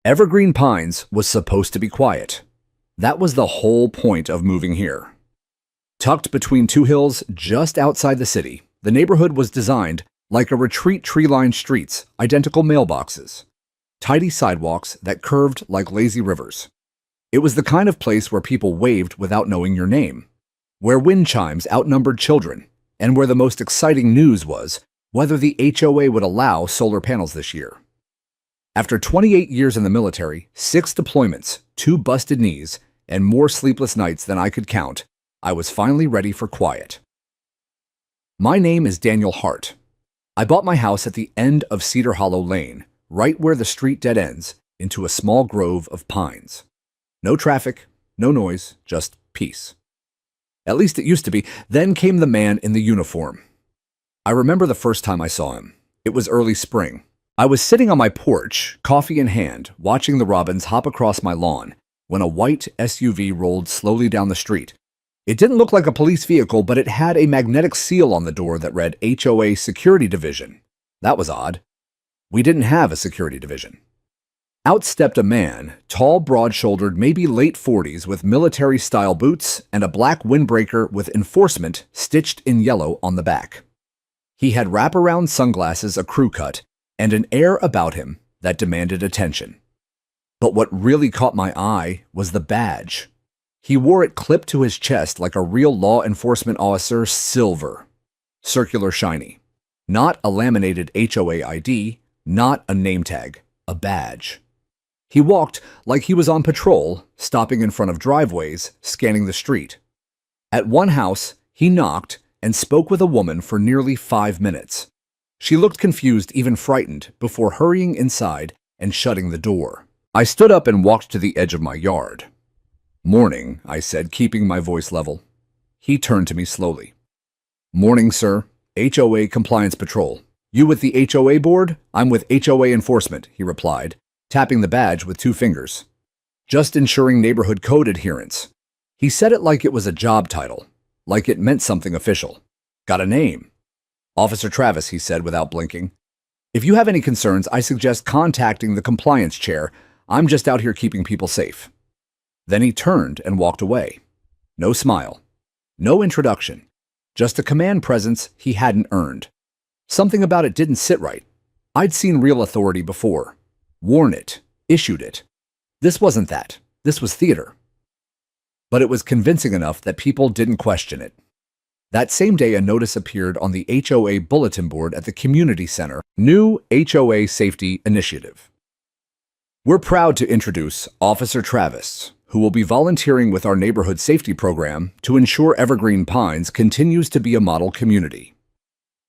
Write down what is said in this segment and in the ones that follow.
Evergreen Pines was supposed to be quiet. That was the whole point of moving here. Tucked between two hills just outside the city, the neighborhood was designed like a retreat tree-lined streets, identical mailboxes, tidy sidewalks that curved like lazy rivers. It was the kind of place where people waved without knowing your name, where wind chimes outnumbered children, and where the most exciting news was whether the HOA would allow solar panels this year. After 28 years in the military, 6 deployments, 2 busted knees, and more sleepless nights than I could count, I was finally ready for quiet. My name is Daniel Hart. I bought my house at the end of Cedar Hollow Lane, right where the street dead ends into a small grove of pines. No traffic, no noise, just peace. At least it used to be. Then came the man in the uniform. I remember the first time I saw him. It was early spring. I was sitting on my porch, coffee in hand, watching the robins hop across my lawn, when a white SUV rolled slowly down the street. It didn't look like a police vehicle, but it had a magnetic seal on the door that read HOA Security Division. That was odd. We didn't have a security division. Out stepped a man, tall, broad-shouldered, maybe late 40s, with military-style boots and a black windbreaker with enforcement stitched in yellow on the back. He had wraparound sunglasses, a crew cut, and an air about him that demanded attention. But what really caught my eye was the badge. He wore it clipped to his chest like a real law enforcement officer, silver, circular shiny. Not a laminated HOA ID, not a name tag, a badge. He walked like he was on patrol, stopping in front of driveways, scanning the street. At one house, he knocked and spoke with a woman for nearly 5 minutes. She looked confused, even frightened, before hurrying inside and shutting the door. I stood up and walked to the edge of my yard. "Morning," I said, keeping my voice level. He turned to me slowly. "Morning, sir. HOA Compliance Patrol. You with the HOA board? I'm with HOA Enforcement," he replied, tapping the badge with 2 fingers. "Just ensuring neighborhood code adherence." He said it like it was a job title, like it meant something official. "Got a name?" "Officer Travis," he said without blinking. "If you have any concerns, I suggest contacting the compliance chair. I'm just out here keeping people safe." Then he turned and walked away. No smile. No introduction. Just a command presence he hadn't earned. Something about it didn't sit right. I'd seen real authority before. Worn it. Issued it. This wasn't that. This was theater. But it was convincing enough that people didn't question it. That same day, a notice appeared on the HOA bulletin board at the community center. New HOA Safety Initiative. We're proud to introduce Officer Travis, who will be volunteering with our neighborhood safety program to ensure Evergreen Pines continues to be a model community.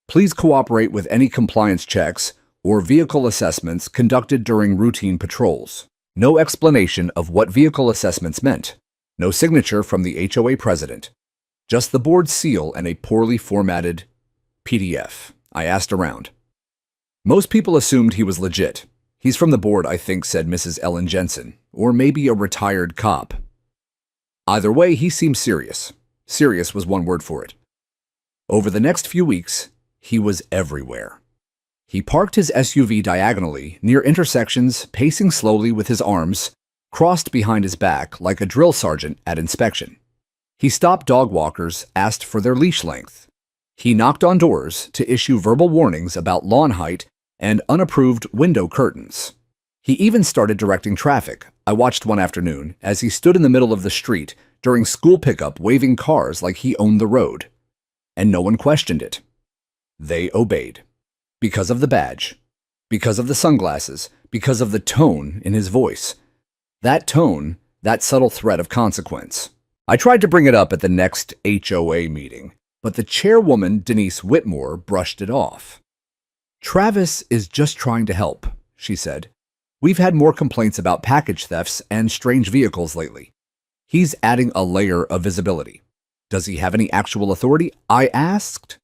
Please cooperate with any compliance checks or vehicle assessments conducted during routine patrols. No explanation of what vehicle assessments meant. No signature from the HOA president. Just the board seal and a poorly formatted PDF. I asked around. Most people assumed he was legit. "He's from the board, I think," said Mrs. Ellen Jensen, "or maybe a retired cop." Either way, he seemed serious. Serious was one word for it. Over the next few weeks, he was everywhere. He parked his SUV diagonally near intersections, pacing slowly with his arms crossed behind his back like a drill sergeant at inspection. He stopped dog walkers, asked for their leash length. He knocked on doors to issue verbal warnings about lawn height and unapproved window curtains. He even started directing traffic. I watched one afternoon as he stood in the middle of the street during school pickup waving cars like he owned the road. And no one questioned it. They obeyed. Because of the badge. Because of the sunglasses. Because of the tone in his voice. That tone, that subtle threat of consequence. I tried to bring it up at the next HOA meeting, but the chairwoman, Denise Whitmore, brushed it off. "Travis is just trying to help," she said. "We've had more complaints about package thefts and strange vehicles lately. He's adding a layer of visibility. Does he have any actual authority?" I asked.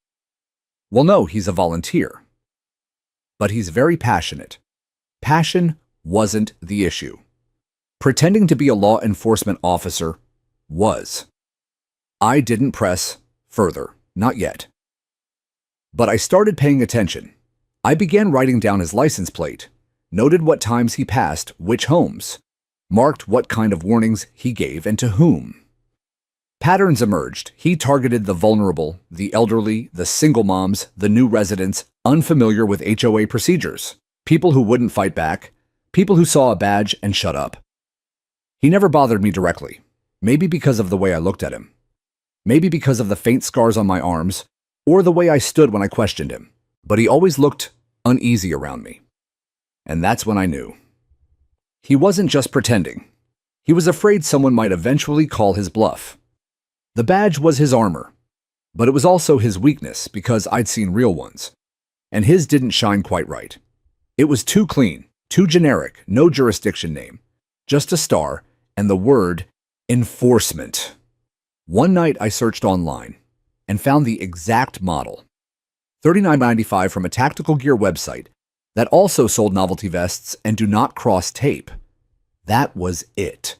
"Well, no, he's a volunteer. But he's very passionate." Passion wasn't the issue. Pretending to be a law enforcement officer was. I didn't press further, not yet. But I started paying attention. I began writing down his license plate. noted what times he passed which homes, marked what kind of warnings he gave and to whom. Patterns emerged. He targeted the vulnerable, the elderly, the single moms, the new residents unfamiliar with HOA procedures, people who wouldn't fight back, people who saw a badge and shut up. He never bothered me directly, maybe because of the way I looked at him, maybe because of the faint scars on my arms, or the way I stood when I questioned him, but he always looked uneasy around me. And that's when I knew. He wasn't just pretending. He was afraid someone might eventually call his bluff. The badge was his armor, but it was also his weakness because I'd seen real ones, and his didn't shine quite right. It was too clean, too generic, no jurisdiction name, just a star and the word enforcement. One night I searched online and found the exact model, $39.95 from a tactical gear website that also sold novelty vests and do not cross tape. That was it.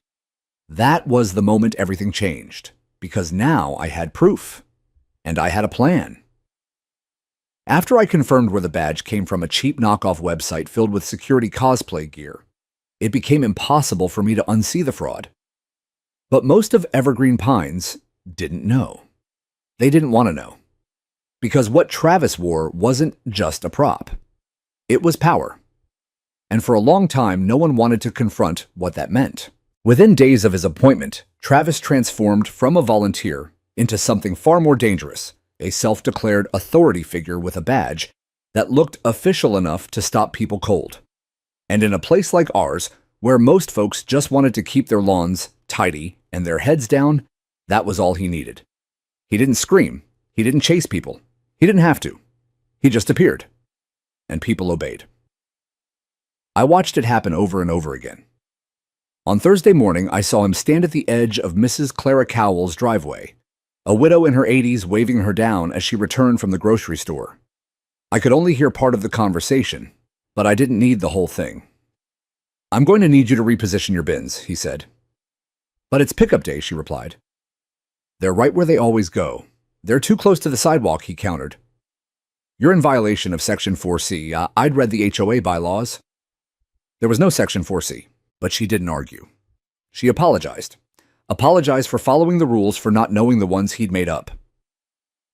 That was the moment everything changed. Because now I had proof, and I had a plan. After I confirmed where the badge came from a cheap knockoff website filled with security cosplay gear, it became impossible for me to unsee the fraud. But most of Evergreen Pines didn't know. They didn't want to know. Because what Travis wore wasn't just a prop. It was power. And for a long time, no one wanted to confront what that meant. Within days of his appointment, Travis transformed from a volunteer into something far more dangerous, a self-declared authority figure with a badge that looked official enough to stop people cold. And in a place like ours, where most folks just wanted to keep their lawns tidy and their heads down, that was all he needed. He didn't scream. He didn't chase people. He didn't have to. He just appeared. And people obeyed. I watched it happen over and over again. On Thursday morning, I saw him stand at the edge of Mrs. Clara Cowell's driveway, a widow in her 80s waving her down as she returned from the grocery store. I could only hear part of the conversation, but I didn't need the whole thing. "I'm going to need you to reposition your bins," he said. "But it's pickup day," she replied. "They're right where they always go. They're too close to the sidewalk," he countered. "You're in violation of Section 4C. I'd read the HOA bylaws." There was no Section 4C. But she didn't argue. She apologized. Apologized for following the rules for not knowing the ones he'd made up.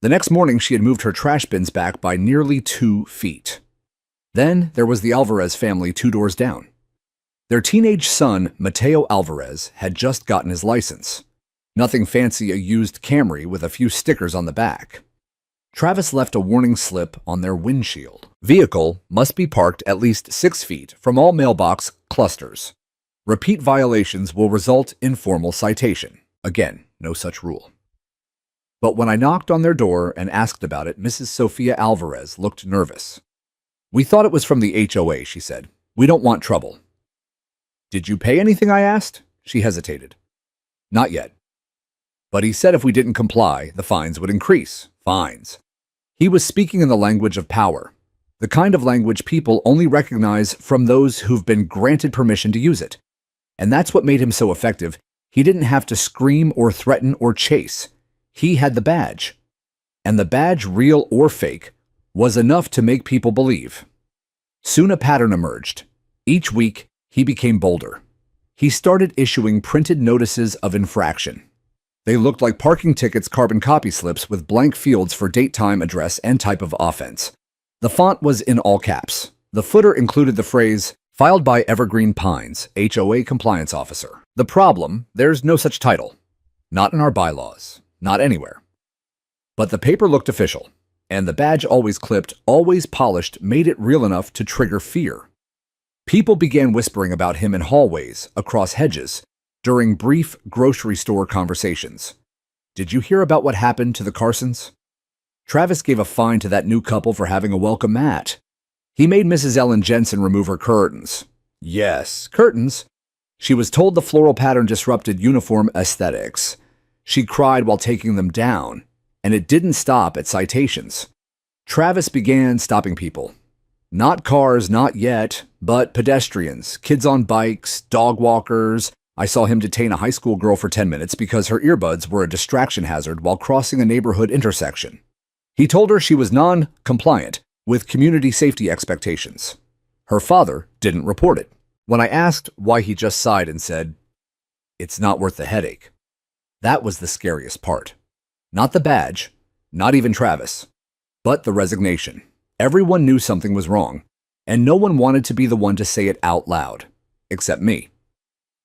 The next morning, she had moved her trash bins back by nearly 2 feet. Then there was the Alvarez family 2 doors down. Their teenage son, Mateo Alvarez, had just gotten his license. Nothing fancy, a used Camry with a few stickers on the back. Travis left a warning slip on their windshield. Vehicle must be parked at least 6 feet from all mailbox clusters. Repeat violations will result in formal citation. Again, no such rule. But when I knocked on their door and asked about it, Mrs. Sophia Alvarez looked nervous. "We thought it was from the HOA," she said. "We don't want trouble." "Did you pay anything?" I asked. She hesitated. "Not yet. But he said if we didn't comply, the fines would increase." Fines. He was speaking in the language of power, the kind of language people only recognize from those who've been granted permission to use it. And that's what made him so effective. He didn't have to scream or threaten or chase. He had the badge. And the badge, real or fake, was enough to make people believe. Soon a pattern emerged. Each week, he became bolder. He started issuing printed notices of infraction. They looked like parking tickets, carbon copy slips with blank fields for date, time, address, and type of offense. The font was in all caps. The footer included the phrase, "Filed by Evergreen Pines, HOA Compliance Officer." The problem, there's no such title. Not in our bylaws. Not anywhere. But the paper looked official, and the badge always clipped, always polished, made it real enough to trigger fear. People began whispering about him in hallways, across hedges, during brief grocery store conversations. "Did you hear about what happened to the Carsons? Travis gave a fine to that new couple for having a welcome mat. He made Mrs. Ellen Jensen remove her curtains." Yes, curtains. She was told the floral pattern disrupted uniform aesthetics. She cried while taking them down, and it didn't stop at citations. Travis began stopping people. Not cars, not yet, but pedestrians, kids on bikes, dog walkers. I saw him detain a high school girl for 10 minutes because her earbuds were a distraction hazard while crossing a neighborhood intersection. He told her she was non-compliant with community safety expectations. Her father, didn't report it. When I asked why, he just sighed and said, "It's not worth the headache." That was the scariest part. Not the badge, not even Travis, but the resignation. Everyone knew something was wrong, and no one wanted to be the one to say it out loud, except me.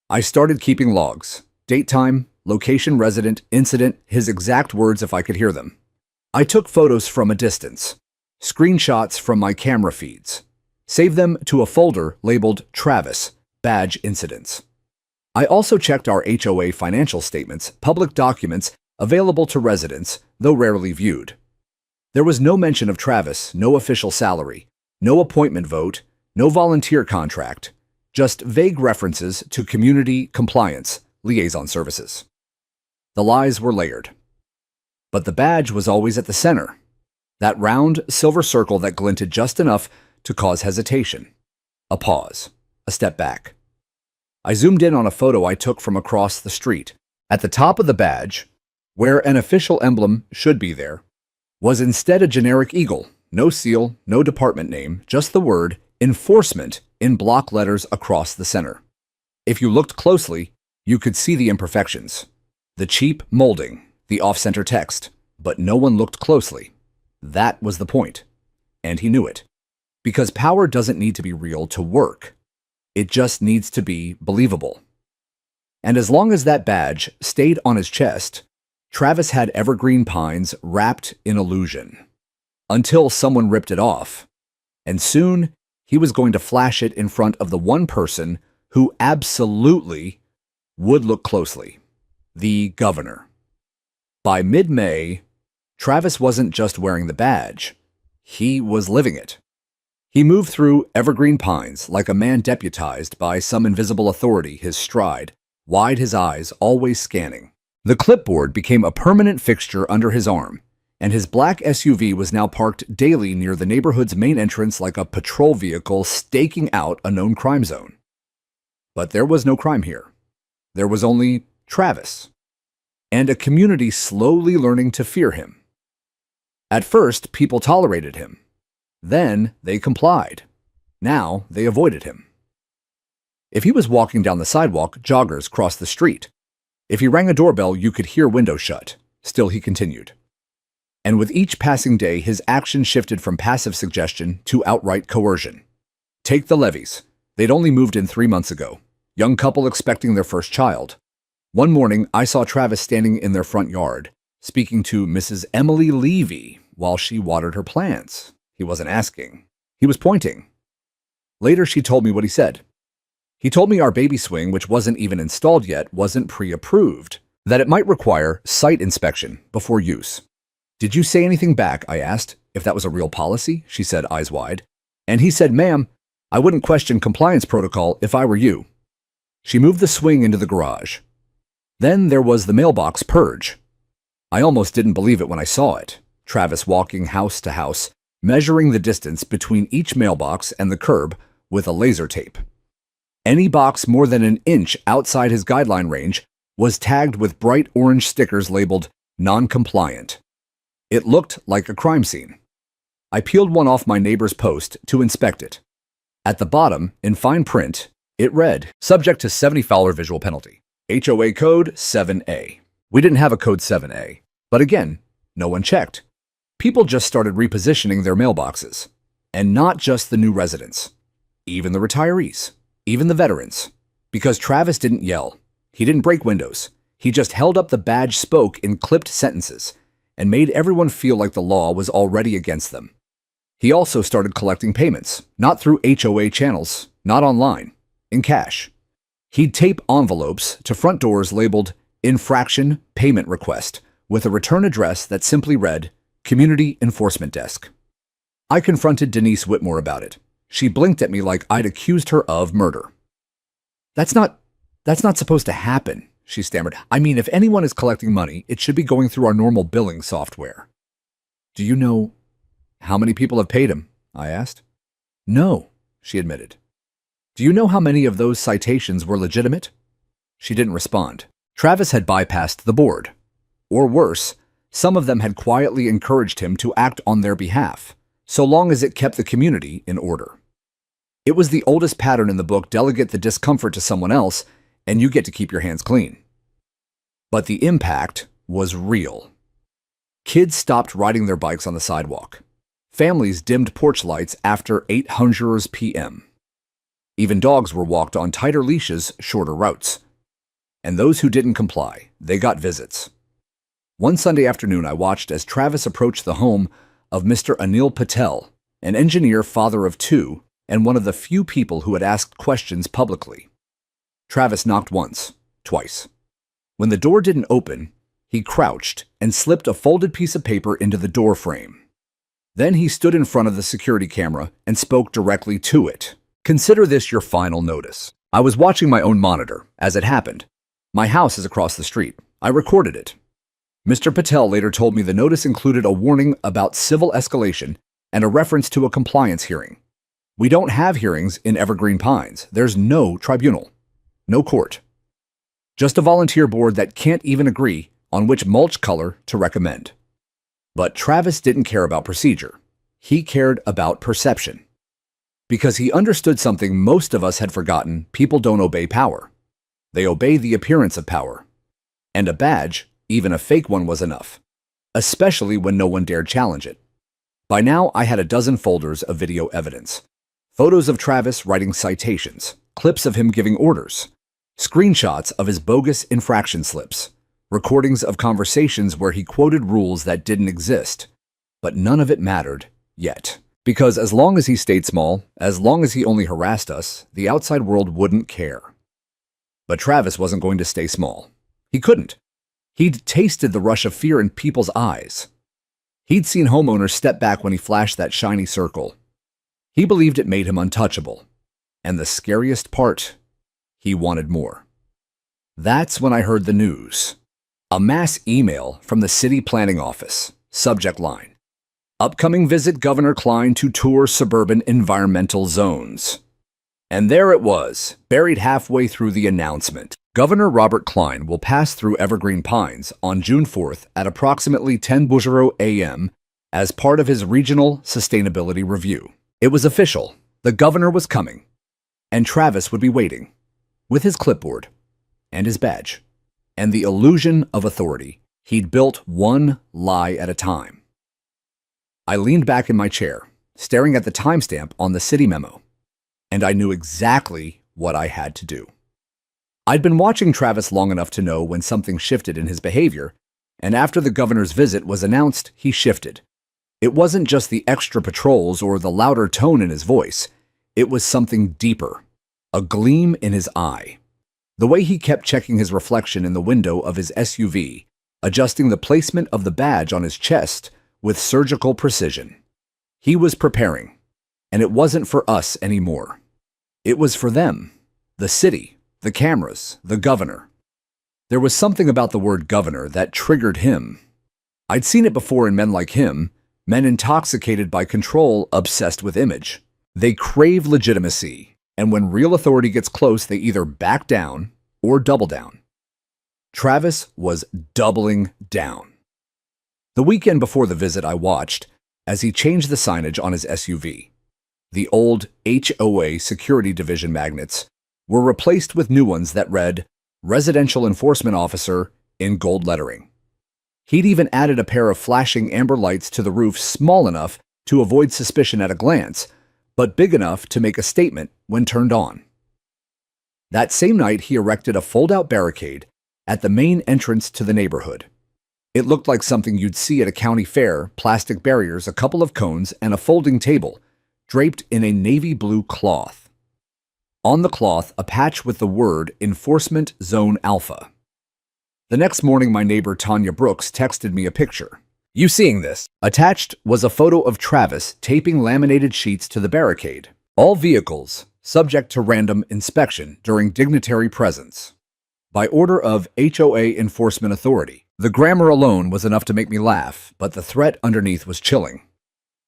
I started keeping logs, date time, location, resident, incident, his exact words if I could hear them. I took photos from a distance, screenshots from my camera feeds, saved them to a folder labeled Travis, Badge Incidents. I also checked our HOA financial statements, public documents available to residents, though rarely viewed. There was no mention of Travis, no official salary, no appointment vote, no volunteer contract, just vague references to community compliance, liaison services. The lies were layered. But the badge was always at the center, that round silver circle that glinted just enough to cause hesitation. A pause, a step back. I zoomed in on a photo I took from across the street. At the top of the badge, where an official emblem should be there, was instead a generic eagle, no seal, no department name, just the word enforcement in block letters across the center. If you looked closely, you could see the imperfections, the cheap molding, the off-center text, but no one looked closely. That was the point, and he knew it. Because power doesn't need to be real to work. It just needs to be believable. And as long as that badge stayed on his chest, Travis had evergreen pines wrapped in illusion. Until someone ripped it off. And soon, he was going to flash it in front of the one person who absolutely would look closely. The governor. By mid-May, Travis wasn't just wearing the badge. He was living it. He moved through evergreen pines like a man deputized by some invisible authority, his stride, wide his eyes, always scanning. The clipboard became a permanent fixture under his arm, and his black SUV was now parked daily near the neighborhood's main entrance like a patrol vehicle staking out a known crime zone. But there was no crime here. There was only Travis, and a community slowly learning to fear him. At first, people tolerated him. Then they complied. Now they avoided him. If he was walking down the sidewalk, joggers crossed the street. If he rang a doorbell, you could hear windows shut. Still, he continued. And with each passing day, his action shifted from passive suggestion to outright coercion. Take the levies. They'd only moved in 3 months ago. Young couple expecting their first child. One morning, I saw Travis standing in their front yard, speaking to Mrs. Emily Levy while she watered her plants. He wasn't asking. He was pointing. Later, she told me what he said. He told me our baby swing, which wasn't even installed yet, wasn't pre-approved, that it might require site inspection before use. "Did you say anything back?" I asked. "If that was a real policy?" She said, eyes wide. And he said, "Ma'am, I wouldn't question compliance protocol if I were you." She moved the swing into the garage. Then there was the mailbox purge. I almost didn't believe it when I saw it. Travis walking house to house, measuring the distance between each mailbox and the curb with a laser tape. Any box more than an inch outside his guideline range was tagged with bright orange stickers labeled non-compliant. It looked like a crime scene. I peeled one off my neighbor's post to inspect it. At the bottom, in fine print, it read, "Subject to $70 visual penalty. HOA Code 7A. We didn't have a Code 7A. But again, no one checked. People just started repositioning their mailboxes. And not just the new residents. Even the retirees. Even the veterans. Because Travis didn't yell. He didn't break windows. He just held up the badge spoke in clipped sentences and made everyone feel like the law was already against them. He also started collecting payments, not through HOA channels, not online, in cash. He'd tape envelopes to front doors labeled Infraction Payment Request with a return address that simply read Community Enforcement Desk. I confronted Denise Whitmore about it. She blinked at me like I'd accused her of murder. That's not supposed to happen," she stammered. "I mean, if anyone is collecting money, it should be going through our normal billing software." "Do you know how many people have paid him?" I asked. "No," she admitted. "Do you know how many of those citations were legitimate?" She didn't respond. Travis had bypassed the board. Or worse, some of them had quietly encouraged him to act on their behalf, so long as it kept the community in order. It was the oldest pattern in the book: delegate the discomfort to someone else, and you get to keep your hands clean. But the impact was real. Kids stopped riding their bikes on the sidewalk. Families dimmed porch lights after 8:00 p.m. Even dogs were walked on tighter leashes, shorter routes. And those who didn't comply, they got visits. One Sunday afternoon, I watched as Travis approached the home of Mr. Anil Patel, an engineer, father of two, and one of the few people who had asked questions publicly. Travis knocked once, twice. When the door didn't open, he crouched and slipped a folded piece of paper into the door frame. Then he stood in front of the security camera and spoke directly to it. "Consider this your final notice." I was watching my own monitor as it happened. My house is across the street. I recorded it. Mr. Patel later told me the notice included a warning about civil escalation and a reference to a compliance hearing. We don't have hearings in Evergreen Pines. There's no tribunal, no court. Just a volunteer board that can't even agree on which mulch color to recommend. But Travis didn't care about procedure. He cared about perception. Because he understood something most of us had forgotten: people don't obey power. They obey the appearance of power. And a badge, even a fake one, was enough, especially when no one dared challenge it. By now, I had a dozen folders of video evidence. Photos of Travis writing citations, clips of him giving orders, screenshots of his bogus infraction slips, recordings of conversations where he quoted rules that didn't exist. But none of it mattered yet. Because as long as he stayed small, as long as he only harassed us, the outside world wouldn't care. But Travis wasn't going to stay small. He couldn't. He'd tasted the rush of fear in people's eyes. He'd seen homeowners step back when he flashed that shiny circle. He believed it made him untouchable. And the scariest part, he wanted more. That's when I heard the news. A mass email from the city planning office. Subject line: upcoming visit Governor Klein to tour suburban environmental zones. And there it was, buried halfway through the announcement. Governor Robert Klein will pass through Evergreen Pines on June 4th at approximately 10:00 a.m. as part of his regional sustainability review. It was official. The governor was coming. And Travis would be waiting, with his clipboard and his badge, and the illusion of authority he'd built one lie at a time. I leaned back in my chair, staring at the timestamp on the city memo, and I knew exactly what I had to do. I'd been watching Travis long enough to know when something shifted in his behavior, and after the governor's visit was announced, he shifted. It wasn't just the extra patrols or the louder tone in his voice. It was something deeper, a gleam in his eye. The way he kept checking his reflection in the window of his SUV, adjusting the placement of the badge on his chest with surgical precision. He was preparing, and it wasn't for us anymore. It was for them, the city, the cameras, the governor. There was something about the word governor that triggered him. I'd seen it before in men like him, men intoxicated by control, obsessed with image. They crave legitimacy, and when real authority gets close, they either back down or double down. Travis was doubling down. The weekend before the visit, I watched as he changed the signage on his SUV. The old HOA Security Division magnets were replaced with new ones that read Residential Enforcement Officer in gold lettering. He'd even added a pair of flashing amber lights to the roof, small enough to avoid suspicion at a glance, but big enough to make a statement when turned on. That same night, he erected a fold-out barricade at the main entrance to the neighborhood. It looked like something you'd see at a county fair: plastic barriers, a couple of cones, and a folding table, draped in a navy blue cloth. On the cloth, a patch with the word Enforcement Zone Alpha. The next morning, my neighbor Tanya Brooks texted me a picture. "You seeing this?" Attached was a photo of Travis taping laminated sheets to the barricade. All vehicles subject to random inspection during dignitary presence. By order of HOA Enforcement Authority. The grammar alone was enough to make me laugh, but the threat underneath was chilling.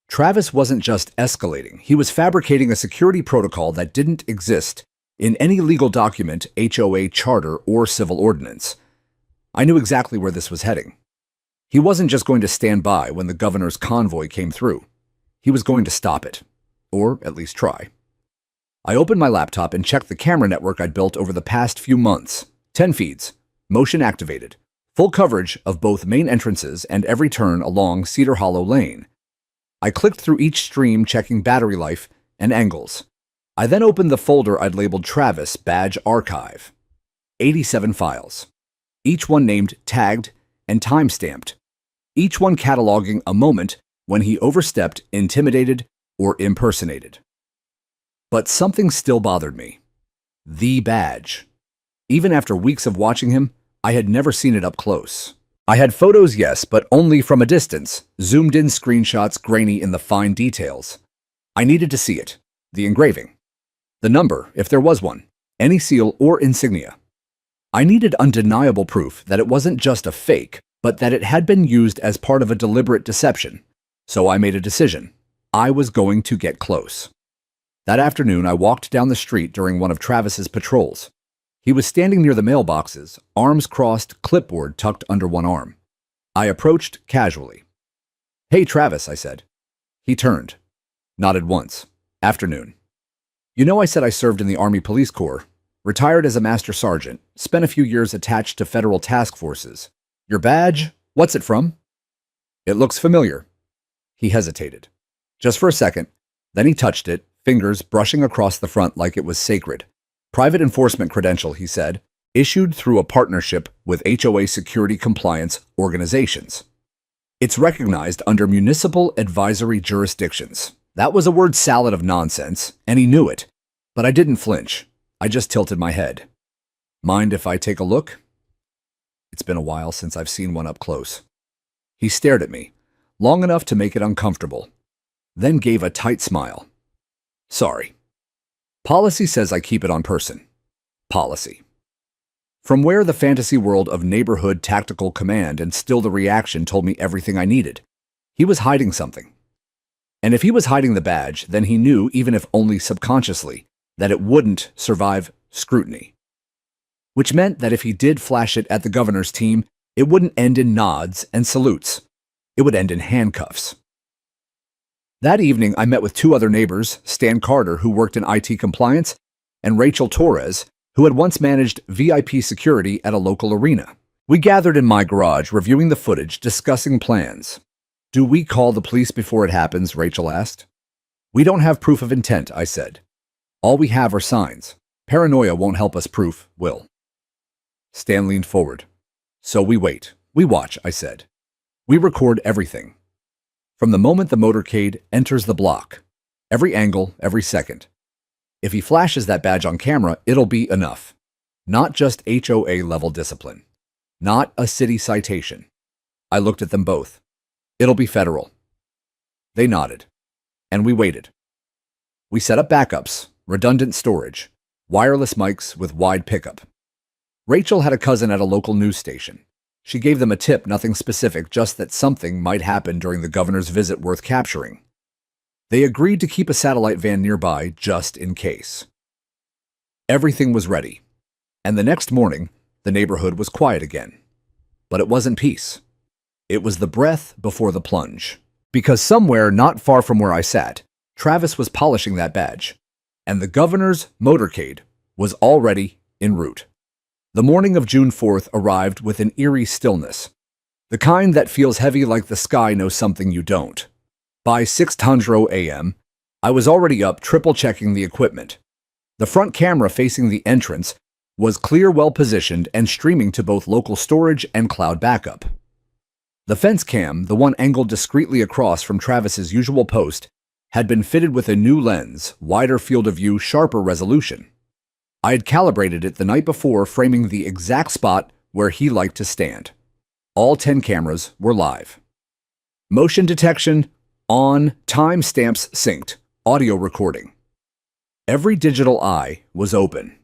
Travis wasn't just escalating. He was fabricating a security protocol that didn't exist in any legal document, HOA charter, or civil ordinance. I knew exactly where this was heading. He wasn't just going to stand by when the governor's convoy came through. He was going to stop it, or at least try. I opened my laptop and checked the camera network I'd built over the past few months. 10 feeds, motion activated, full coverage of both main entrances and every turn along Cedar Hollow Lane. I clicked through each stream, checking battery life and angles. I then opened the folder I'd labeled Travis Badge Archive. 87 files, each one named, tagged, and time-stamped, each one cataloging a moment when he overstepped, intimidated, or impersonated. But something still bothered me. The badge. Even after weeks of watching him, I had never seen it up close. I had photos, yes, but only from a distance, zoomed-in screenshots grainy in the fine details. I needed to see it, the engraving, the number, if there was one, any seal or insignia. I needed undeniable proof that it wasn't just a fake, but that it had been used as part of a deliberate deception. So I made a decision. I was going to get close. That afternoon, I walked down the street during one of Travis's patrols. He was standing near the mailboxes, arms crossed, clipboard tucked under one arm. I approached casually. "Hey, Travis," I said. He turned, nodded once. "Afternoon. You know, I said I served in the Army Police Corps, retired as a master sergeant, spent a few years attached to federal task forces. Your badge? What's it from?" "It looks familiar." He hesitated. Just for a second. Then he touched it, fingers brushing across the front like it was sacred. "Private enforcement credential," he said, "issued through a partnership with HOA security compliance organizations. It's recognized under municipal advisory jurisdictions." That was a word salad of nonsense, and he knew it. But I didn't flinch. I just tilted my head. "Mind if I take a look?" It's been a while since I've seen one up close. He stared at me, long enough to make it uncomfortable, then gave a tight smile. "Sorry. Policy says I keep it on person." Policy. From where the fantasy world of neighborhood tactical command and still the reaction told me everything I needed. He was hiding something. And if he was hiding the badge, then he knew, even if only subconsciously, that it wouldn't survive scrutiny. Which meant that if he did flash it at the governor's team, it wouldn't end in nods and salutes. It would end in handcuffs. That evening, I met with two other neighbors, Stan Carter, who worked in IT compliance, and Rachel Torres, who had once managed VIP security at a local arena. We gathered in my garage, reviewing the footage, discussing plans. "Do we call the police before it happens?" Rachel asked. "We don't have proof of intent," I said. "All we have are signs. Paranoia won't help us, proof will." Stan leaned forward. "So we wait. We watch," I said. "We record everything. From the moment the motorcade enters the block. Every angle, every second. If he flashes that badge on camera, it'll be enough. Not just HOA-level discipline. Not a city citation." I looked at them both. "It'll be federal." They nodded. And we waited. We set up backups, redundant storage, wireless mics with wide pickup. Rachel had a cousin at a local news station. She gave them a tip, nothing specific, just that something might happen during the governor's visit worth capturing. They agreed to keep a satellite van nearby just in case. Everything was ready. And the next morning, the neighborhood was quiet again. But it wasn't peace. It was the breath before the plunge. Because somewhere not far from where I sat, Travis was polishing that badge. And the governor's motorcade was already en route. The morning of June 4th arrived with an eerie stillness. The kind that feels heavy like the sky knows something you don't. By 6:00 a.m., I was already up, triple-checking the equipment. The front camera facing the entrance was clear, well-positioned, and streaming to both local storage and cloud backup. The fence cam, the one angled discreetly across from Travis's usual post, had been fitted with a new lens, wider field of view, sharper resolution. I had calibrated it the night before, framing the exact spot where he liked to stand. All 10 cameras were live. Motion detection on, timestamps synced, audio recording. Every digital eye was open.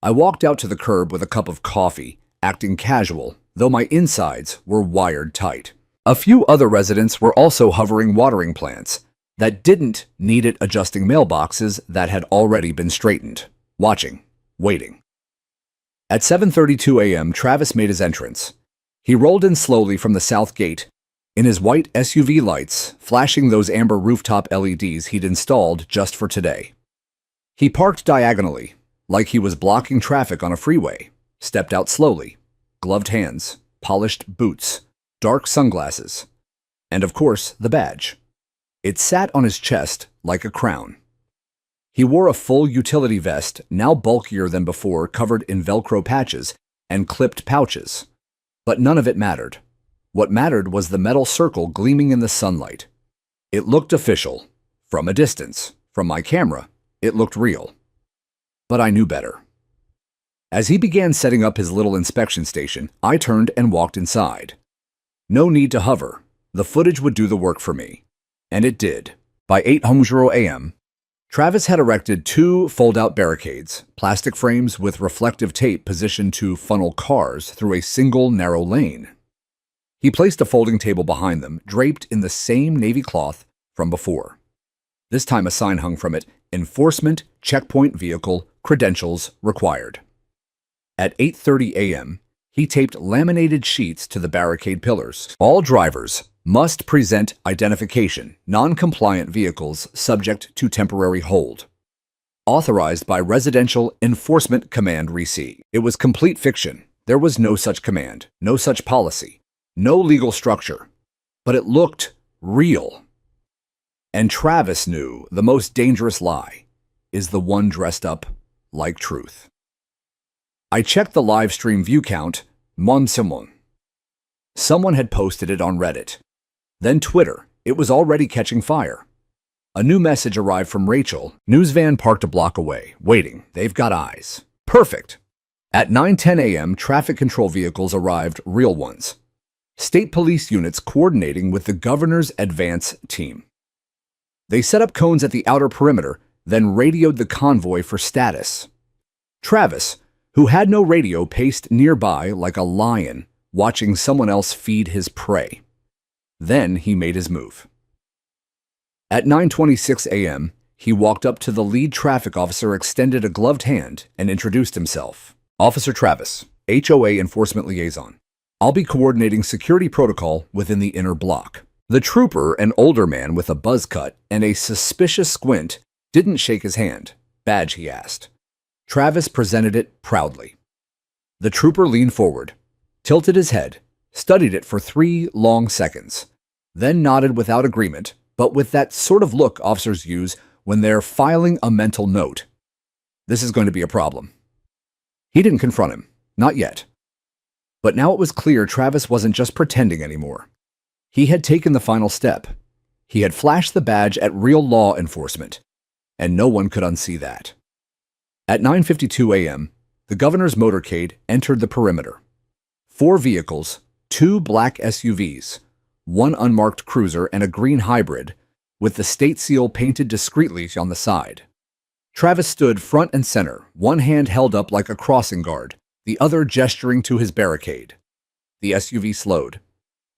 I walked out to the curb with a cup of coffee, acting casual, though my insides were wired tight. A few other residents were also hovering watering plants that didn't need it, adjusting mailboxes that had already been straightened, watching, waiting. At 7:32 a.m., Travis made his entrance. He rolled in slowly from the south gate, in his white SUV lights, flashing those amber rooftop LEDs he'd installed just for today. He parked diagonally, like he was blocking traffic on a freeway, stepped out slowly, gloved hands, polished boots, dark sunglasses, and of course, the badge. It sat on his chest like a crown. He wore a full utility vest, now bulkier than before, covered in Velcro patches and clipped pouches. But none of it mattered. What mattered was the metal circle gleaming in the sunlight. It looked official. From a distance, from my camera, it looked real. But I knew better. As he began setting up his little inspection station, I turned and walked inside. No need to hover. The footage would do the work for me. And it did. By 8:00 a.m., Travis had erected 2 fold-out barricades, plastic frames with reflective tape positioned to funnel cars through a single narrow lane. He placed a folding table behind them, draped in the same navy cloth from before. This time a sign hung from it, Enforcement Checkpoint Vehicle Credentials Required. At 8:30 a.m., he taped laminated sheets to the barricade pillars. All drivers must present identification, non-compliant vehicles subject to temporary hold. Authorized by Residential Enforcement Command Rec. It was complete fiction. There was no such command, no such policy, no legal structure. But it looked real. And Travis knew the most dangerous lie is the one dressed up like truth. I checked the live stream view count, Mon Simon. Someone had posted it on Reddit. Then Twitter. It was already catching fire. A new message arrived from Rachel. News van parked a block away, waiting. They've got eyes. Perfect. At 9:10 a.m., traffic control vehicles arrived, real ones. State police units coordinating with the governor's advance team. They set up cones at the outer perimeter, then radioed the convoy for status. Travis, who had no radio, paced nearby like a lion, watching someone else feed his prey. Then he made his move. At 9:26 a.m., he walked up to the lead traffic officer, extended a gloved hand, and introduced himself. Officer Travis, HOA Enforcement Liaison. I'll be coordinating security protocol within the inner block. The trooper, an older man with a buzz cut and a suspicious squint, didn't shake his hand. Badge, he asked. Travis presented it proudly. The trooper leaned forward, tilted his head, studied it for 3 long seconds, then nodded without agreement, but with that sort of look officers use when they're filing a mental note. This is going to be a problem. He didn't confront him, not yet. But now it was clear Travis wasn't just pretending anymore. He had taken the final step. He had flashed the badge at real law enforcement, and no one could unsee that. At 9:52 a.m., the governor's motorcade entered the perimeter. 4 vehicles, 2 black SUVs, 1 unmarked cruiser, and a green hybrid, with the state seal painted discreetly on the side. Travis stood front and center, one hand held up like a crossing guard, the other gesturing to his barricade. The SUV slowed.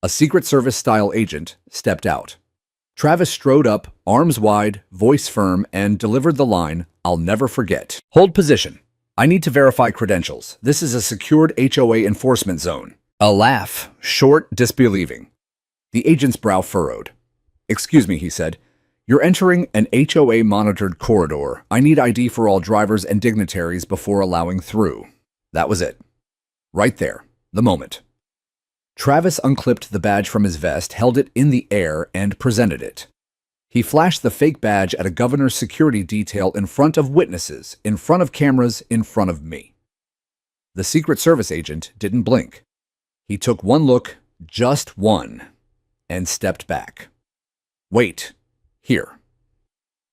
A Secret Service-style agent stepped out. Travis strode up, arms wide, voice firm, and delivered the line, "I'll never forget. Hold position. I need to verify credentials. This is a secured HOA enforcement zone." A laugh, short, disbelieving. The agent's brow furrowed. "Excuse me," he said. "You're entering an HOA-monitored corridor. I need ID for all drivers and dignitaries before allowing through." That was it. Right there. The moment. Travis unclipped the badge from his vest, held it in the air, and presented it. He flashed the fake badge at a governor's security detail in front of witnesses, in front of cameras, in front of me. The Secret Service agent didn't blink. He took one look, just one, and stepped back. "Wait. Here."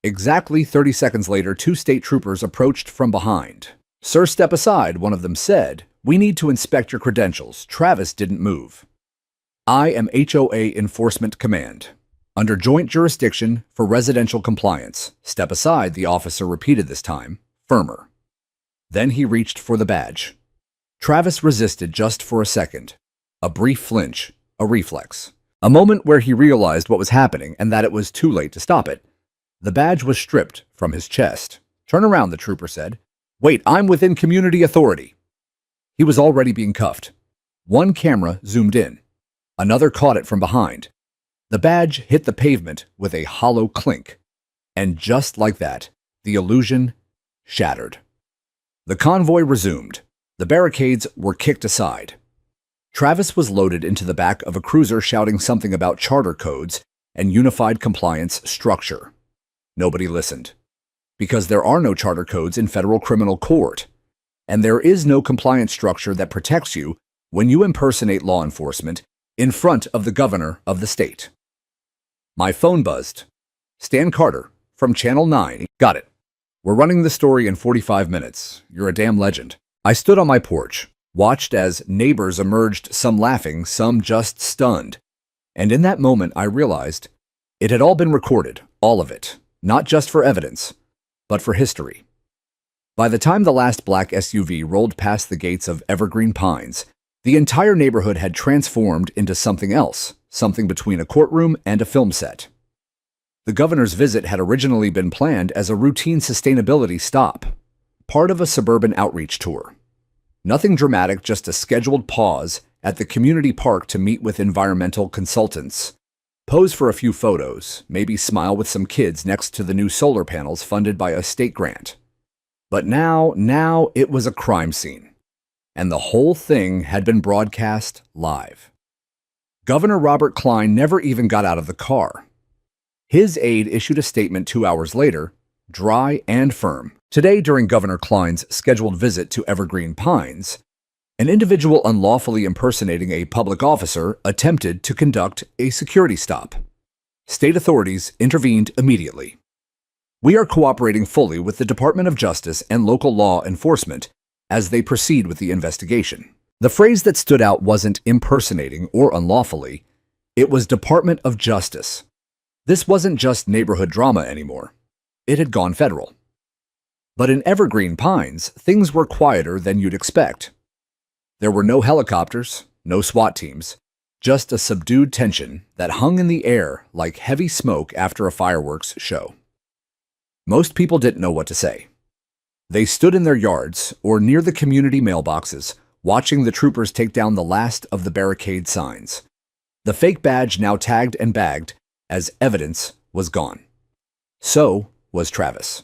Exactly 30 seconds later, 2 state troopers approached from behind. "Sir, step aside," one of them said. "We need to inspect your credentials." Travis didn't move. "I am HOA Enforcement Command. Under joint jurisdiction for residential compliance. Step aside," the officer repeated this time, firmer. Then he reached for the badge. Travis resisted just for a second. A brief flinch, a reflex. A moment where he realized what was happening and that it was too late to stop it. The badge was stripped from his chest. "Turn around," the trooper said. "Wait, I'm within community authority." He was already being cuffed. One camera zoomed in. Another caught it from behind. The badge hit the pavement with a hollow clink. And just like that, the illusion shattered. The convoy resumed. The barricades were kicked aside. Travis was loaded into the back of a cruiser shouting something about charter codes and unified compliance structure. Nobody listened. Because there are no charter codes in federal criminal court, and there is no compliance structure that protects you when you impersonate law enforcement in front of the governor of the state. My phone buzzed. Stan Carter, from Channel 9. Got it. We're running the story in 45 minutes. You're a damn legend. I stood on my porch, watched as neighbors emerged, some laughing, some just stunned. And in that moment, I realized it had all been recorded, all of it, not just for evidence, but for history. By the time the last black SUV rolled past the gates of Evergreen Pines, the entire neighborhood had transformed into something else, something between a courtroom and a film set. The governor's visit had originally been planned as a routine sustainability stop, part of a suburban outreach tour. Nothing dramatic, just a scheduled pause at the community park to meet with environmental consultants, pose for a few photos, maybe smile with some kids next to the new solar panels funded by a state grant. But now it was a crime scene, and the whole thing had been broadcast live. Governor Robert Klein never even got out of the car. His aide issued a statement 2 hours later, dry and firm. Today, during Governor Klein's scheduled visit to Evergreen Pines, an individual unlawfully impersonating a public officer attempted to conduct a security stop. State authorities intervened immediately. We are cooperating fully with the Department of Justice and local law enforcement as they proceed with the investigation. The phrase that stood out wasn't impersonating or unlawfully, it was Department of Justice. This wasn't just neighborhood drama anymore. It had gone federal. But in Evergreen Pines, things were quieter than you'd expect. There were no helicopters, no SWAT teams, just a subdued tension that hung in the air like heavy smoke after a fireworks show. Most people didn't know what to say. They stood in their yards or near the community mailboxes, watching the troopers take down the last of the barricade signs. The fake badge now tagged and bagged as evidence was gone. So was Travis.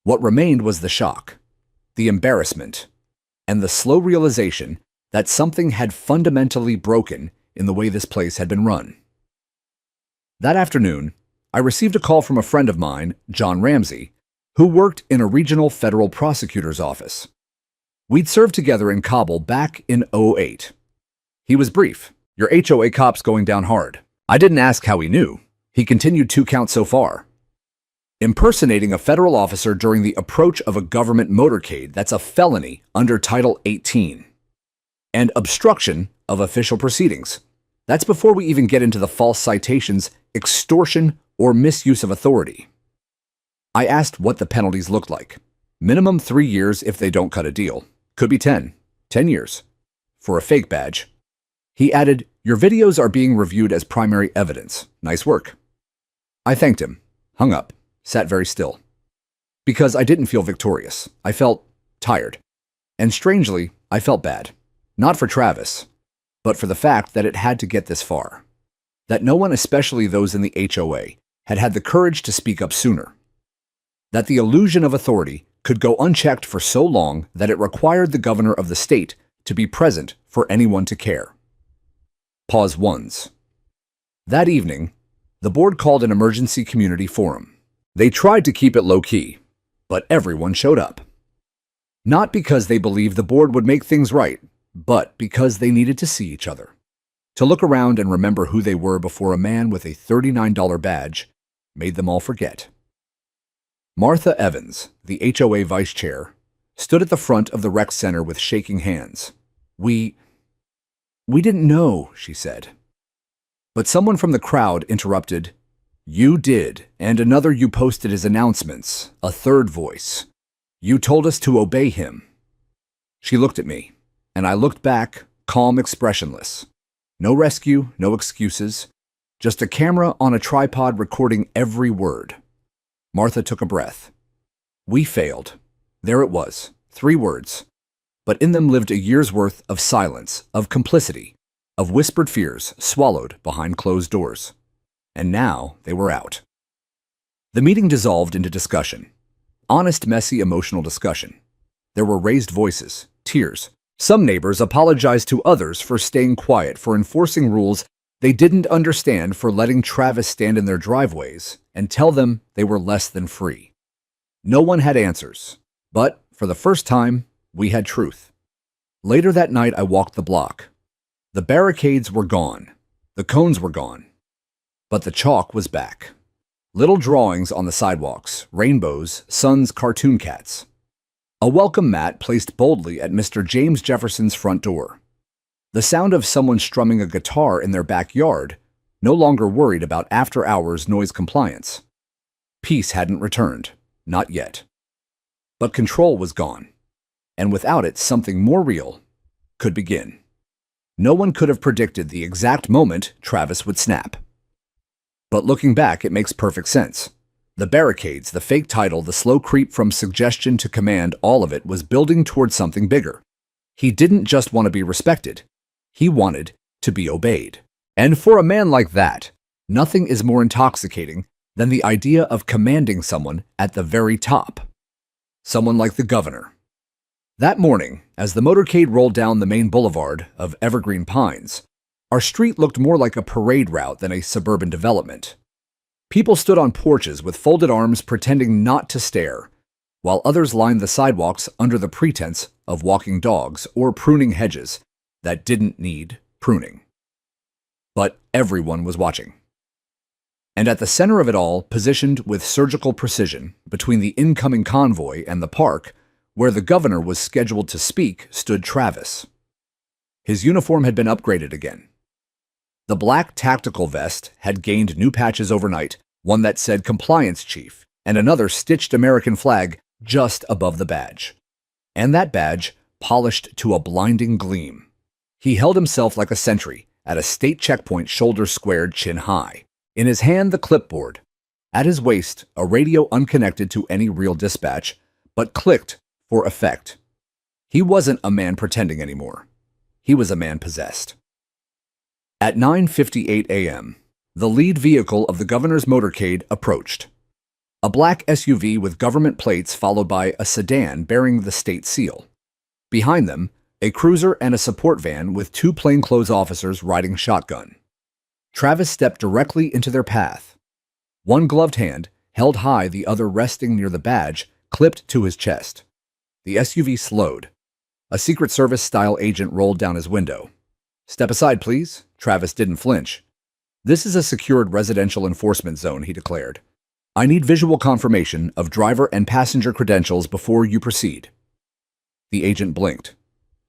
What remained was the shock, the embarrassment, and the slow realization that something had fundamentally broken in the way this place had been run. That afternoon, I received a call from a friend of mine, John Ramsey, who worked in a regional federal prosecutor's office. We'd served together in Kabul back in '08. He was brief. Your HOA cop's going down hard. I didn't ask how he knew. He continued 2 counts so far. Impersonating a federal officer during the approach of a government motorcade, that's a felony under Title 18. And obstruction of official proceedings. That's before we even get into the false citations, extortion, or misuse of authority. I asked what the penalties looked like. Minimum 3 years if they don't cut a deal. Could be 10 years. For a fake badge. He added, your videos are being reviewed as primary evidence. Nice work. I thanked him, hung up, sat very still. Because I didn't feel victorious. I felt tired. And strangely, I felt bad. Not for Travis, but for the fact that it had to get this far. That no one, especially those in the HOA, had had the courage to speak up sooner. That the illusion of authority could go unchecked for so long that it required the governor of the state to be present for anyone to care. Pause ones. That evening, the board called an emergency community forum. They tried to keep it low-key, but everyone showed up. Not because they believed the board would make things right, but because they needed to see each other. To look around and remember who they were before a man with a $39 badge made them all forget. Martha Evans, the HOA vice chair, stood at the front of the rec center with shaking hands. We didn't know, she said. But someone from the crowd interrupted. You did, and another you posted his announcements, a third voice. You told us to obey him. She looked at me, and I looked back, calm, expressionless. No rescue, no excuses, just a camera on a tripod recording every word. Martha took a breath. We failed. There it was, 3 words. But in them lived a year's worth of silence, of complicity, of whispered fears swallowed behind closed doors. And now they were out. The meeting dissolved into discussion. Honest, messy, emotional discussion. There were raised voices, tears. Some neighbors apologized to others for staying quiet, for enforcing rules they didn't understand, for letting Travis stand in their driveways and tell them they were less than free. No one had answers, but for the first time, we had truth. Later that night, I walked the block. The barricades were gone. The cones were gone. But the chalk was back. Little drawings on the sidewalks, rainbows, suns, cartoon cats. A welcome mat placed boldly at Mr. James Jefferson's front door. The sound of someone strumming a guitar in their backyard, no longer worried about after-hours noise compliance. Peace hadn't returned, not yet. But control was gone, and without it, something more real could begin. No one could have predicted the exact moment Travis would snap. But looking back, it makes perfect sense. The barricades, the fake title, the slow creep from suggestion to command, all of it was building towards something bigger. He didn't just want to be respected. He wanted to be obeyed. And for a man like that, nothing is more intoxicating than the idea of commanding someone at the very top. Someone like the governor. That morning, as the motorcade rolled down the main boulevard of Evergreen Pines, our street looked more like a parade route than a suburban development. People stood on porches with folded arms pretending not to stare, while others lined the sidewalks under the pretense of walking dogs or pruning hedges that didn't need pruning. But everyone was watching. And at the center of it all, positioned with surgical precision between the incoming convoy and the park, where the governor was scheduled to speak, stood Travis. His uniform had been upgraded again. The black tactical vest had gained new patches overnight, one that said Compliance Chief, and another stitched American flag just above the badge. And that badge polished to a blinding gleam. He held himself like a sentry at a state checkpoint, shoulders squared, chin high. In his hand, the clipboard. At his waist, a radio unconnected to any real dispatch, but clicked for effect. He wasn't a man pretending anymore. He was a man possessed. At 9:58 a.m., the lead vehicle of the governor's motorcade approached. A black SUV with government plates, followed by a sedan bearing the state seal. Behind them, a cruiser and a support van with two plainclothes officers riding shotgun. Travis stepped directly into their path. One gloved hand, held high, the other resting near the badge, clipped to his chest. The SUV slowed. A Secret Service-style agent rolled down his window. "Step aside, please." Travis didn't flinch. "This is a secured residential enforcement zone," he declared. "I need visual confirmation of driver and passenger credentials before you proceed." The agent blinked.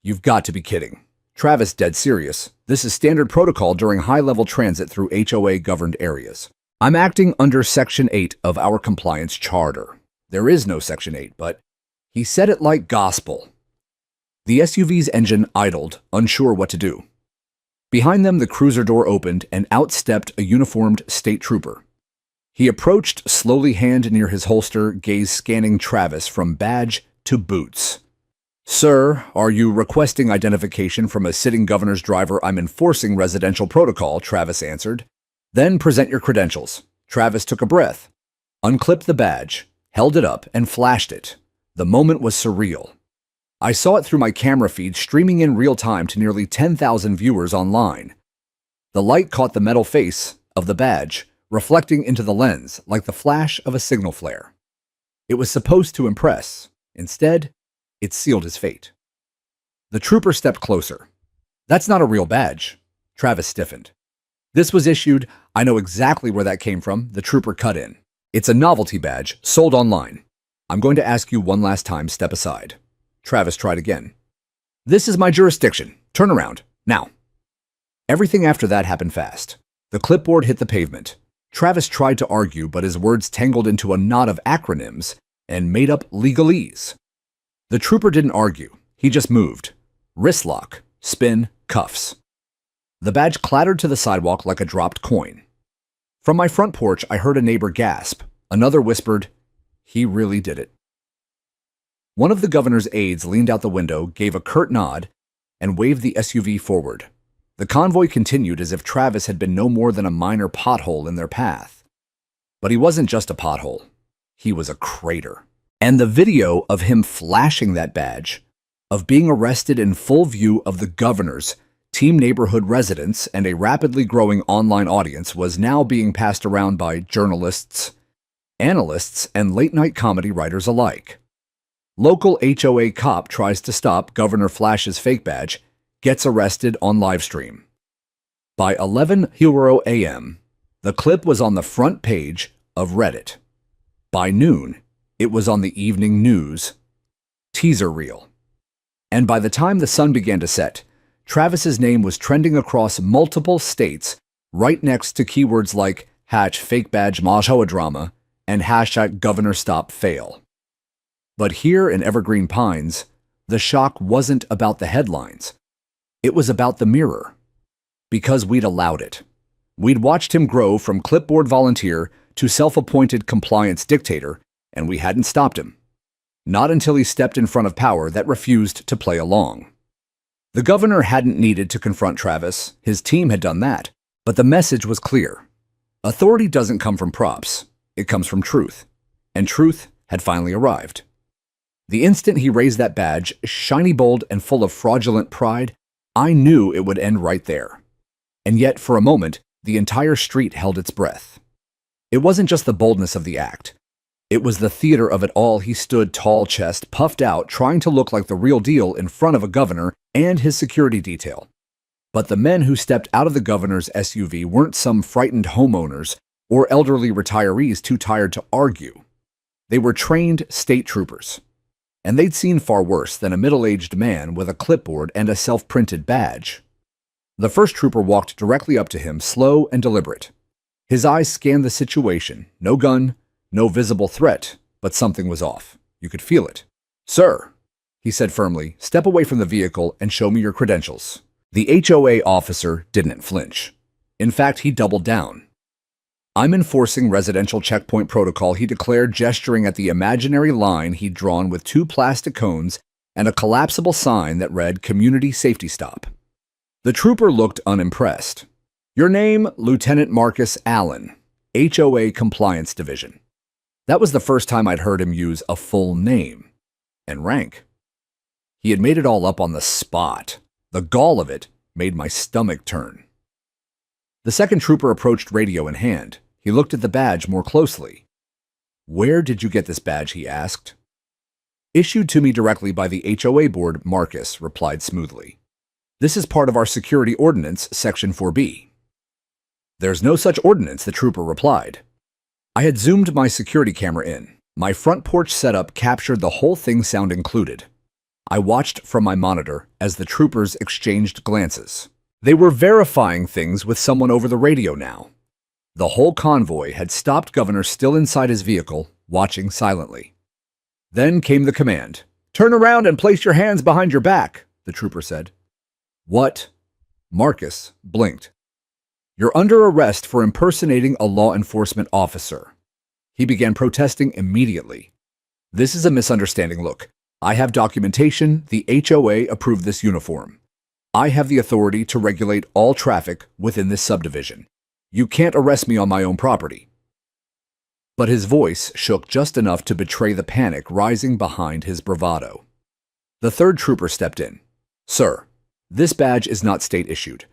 "You've got to be kidding." Travis, dead serious. "This is standard protocol during high-level transit through HOA-governed areas. I'm acting under Section 8 of our compliance charter." There is no Section 8, but he said it like gospel. The SUV's engine idled, unsure what to do. Behind them, the cruiser door opened, and out stepped a uniformed state trooper. He approached, slowly, hand near his holster, gaze scanning Travis from badge to boots. "Sir, are you requesting identification from a sitting governor's driver? I'm enforcing residential protocol," Travis answered. "Then present your credentials." Travis took a breath, unclipped the badge, held it up, and flashed it. The moment was surreal. I saw it through my camera feed, streaming in real time to nearly 10,000 viewers online. The light caught the metal face of the badge, reflecting into the lens like the flash of a signal flare. It was supposed to impress. Instead, it sealed his fate. The trooper stepped closer. "That's not a real badge." Travis stiffened. "This was issued. I know exactly where that came from." The trooper cut in. "It's a novelty badge, sold online. I'm going to ask you one last time, step aside." Travis tried again. "This is my jurisdiction. Turn around, now." Everything after that happened fast. The clipboard hit the pavement. Travis tried to argue, but his words tangled into a knot of acronyms and made up legalese. The trooper didn't argue. He just moved. Wrist lock, spin, cuffs. The badge clattered to the sidewalk like a dropped coin. From my front porch, I heard a neighbor gasp. Another whispered, "He really did it." One of the governor's aides leaned out the window, gave a curt nod, and waved the SUV forward. The convoy continued as if Travis had been no more than a minor pothole in their path. But he wasn't just a pothole. He was a crater. And the video of him flashing that badge, of being arrested in full view of the governors, team neighborhood residents, and a rapidly growing online audience was now being passed around by journalists, analysts, and late-night comedy writers alike. Local HOA cop tries to stop Governor Flash's fake badge, gets arrested on livestream. By 11:00 a.m., the clip was on the front page of Reddit. By noon, it was on the evening news teaser reel. And by the time the sun began to set, Travis's name was trending across multiple states right next to keywords like #fake badge HOA drama and #Governor Stop Fail. But here in Evergreen Pines, the shock wasn't about the headlines. It was about the mirror. Because we'd allowed it. We'd watched him grow from clipboard volunteer to self-appointed compliance dictator, and we hadn't stopped him. Not until he stepped in front of power that refused to play along. The governor hadn't needed to confront Travis. His team had done that. But the message was clear. Authority doesn't come from props. It comes from truth. And truth had finally arrived. The instant he raised that badge, shiny, bold, and full of fraudulent pride, I knew it would end right there. And yet, for a moment, the entire street held its breath. It wasn't just the boldness of the act. It was the theater of it all. He stood tall chest, puffed out, trying to look like the real deal in front of a governor and his security detail. But the men who stepped out of the governor's SUV weren't some frightened homeowners or elderly retirees too tired to argue. They were trained state troopers. And they'd seen far worse than a middle-aged man with a clipboard and a self-printed badge. The first trooper walked directly up to him, slow and deliberate. His eyes scanned the situation. No gun, no visible threat, but something was off. You could feel it. "Sir," he said firmly, "step away from the vehicle and show me your credentials." The HOA officer didn't flinch. In fact, he doubled down. "I'm enforcing residential checkpoint protocol," he declared, gesturing at the imaginary line he'd drawn with 2 plastic cones and a collapsible sign that read "Community Safety Stop." The trooper looked unimpressed. "Your name, Lieutenant Marcus Allen, HOA Compliance Division." That was the first time I'd heard him use a full name and rank. He had made it all up on the spot. The gall of it made my stomach turn. The second trooper approached radio in hand. He looked at the badge more closely. "Where did you get this badge?" he asked. "Issued to me directly by the HOA board," Marcus replied smoothly. "This is part of our security ordinance, Section 4B. "There's no such ordinance," the trooper replied. I had zoomed my security camera in. My front porch setup captured the whole thing, sound included. I watched from my monitor as the troopers exchanged glances. They were verifying things with someone over the radio now. The whole convoy had stopped Governor still inside his vehicle, watching silently. Then came the command. "Turn around and place your hands behind your back," the trooper said. "What?" Marcus blinked. "You're under arrest for impersonating a law enforcement officer." He began protesting immediately. "This is a misunderstanding. Look, I have documentation. The HOA approved this uniform. I have the authority to regulate all traffic within this subdivision. You can't arrest me on my own property." But his voice shook just enough to betray the panic rising behind his bravado. The third trooper stepped in. "Sir, this badge is not state-issued.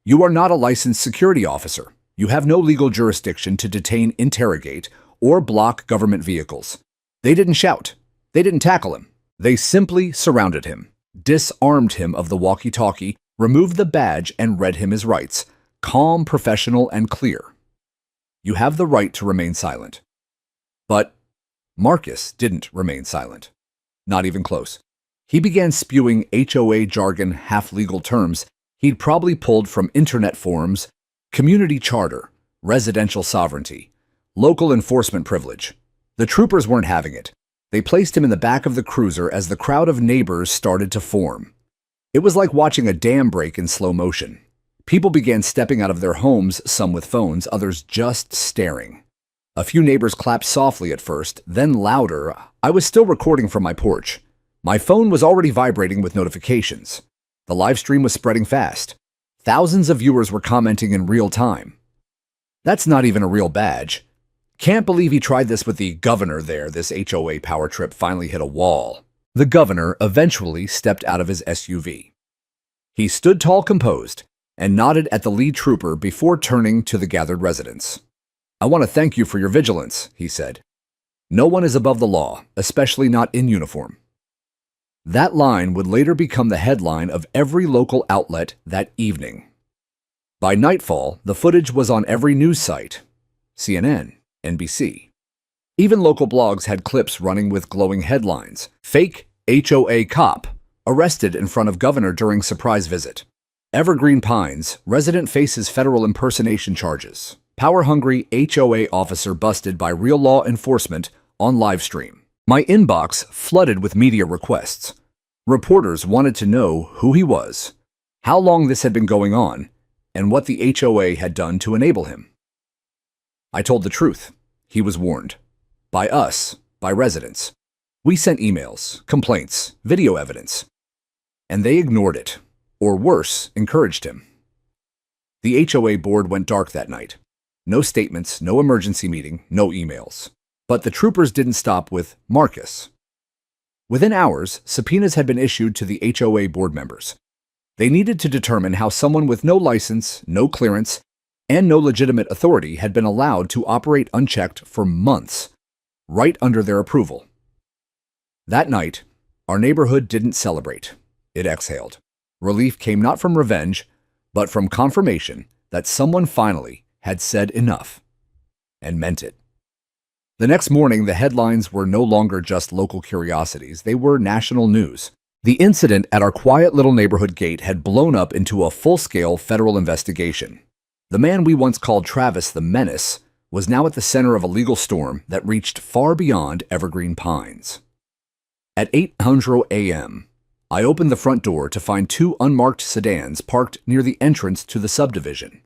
You are not a licensed security officer. You have no legal jurisdiction to detain, interrogate, or block government vehicles." They didn't shout. They didn't tackle him. They simply surrounded him, disarmed him of the walkie-talkie, removed the badge, and read him his rights, calm, professional, and clear. "You have the right to remain silent." But Marcus didn't remain silent. Not even close. He began spewing HOA jargon, half-legal terms he'd probably pulled from internet forums: community charter, residential sovereignty, local enforcement privilege. The troopers weren't having it. They placed him in the back of the cruiser as the crowd of neighbors started to form. It was like watching a dam break in slow motion. People began stepping out of their homes, some with phones, others just staring. A few neighbors clapped softly at first, then louder. I was still recording from my porch. My phone was already vibrating with notifications. The live stream was spreading fast. Thousands of viewers were commenting in real time. That's not even a real badge. Can't believe he tried this with the governor there. This HOA power trip finally hit a wall. The governor eventually stepped out of his SUV. He stood tall, composed, and nodded at the lead trooper before turning to the gathered residents. "I want to thank you for your vigilance," he said. "No one is above the law, especially not in uniform." That line would later become the headline of every local outlet that evening. By nightfall, the footage was on every news site: CNN, NBC. Even local blogs had clips running with glowing headlines: "Fake HOA Cop Arrested in front of Governor during surprise visit." "Evergreen Pines, resident faces federal impersonation charges. Power-hungry HOA officer busted by real law enforcement on live stream." My inbox flooded with media requests. Reporters wanted to know who he was, how long this had been going on, and what the HOA had done to enable him. I told the truth. He was warned. By us, by residents. We sent emails, complaints, video evidence. And they ignored it, or worse, encouraged him. The HOA board went dark that night. No statements, no emergency meeting, no emails. But the troopers didn't stop with Marcus. Within hours, subpoenas had been issued to the HOA board members. They needed to determine how someone with no license, no clearance, and no legitimate authority had been allowed to operate unchecked for months, right under their approval. That night, our neighborhood didn't celebrate. It exhaled. Relief came not from revenge, but from confirmation that someone finally had said enough and meant it. The next morning, the headlines were no longer just local curiosities. They were national news. The incident at our quiet little neighborhood gate had blown up into a full-scale federal investigation. The man we once called Travis the Menace was now at the center of a legal storm that reached far beyond Evergreen Pines. At 8:00 a.m., I opened the front door to find two unmarked sedans parked near the entrance to the subdivision.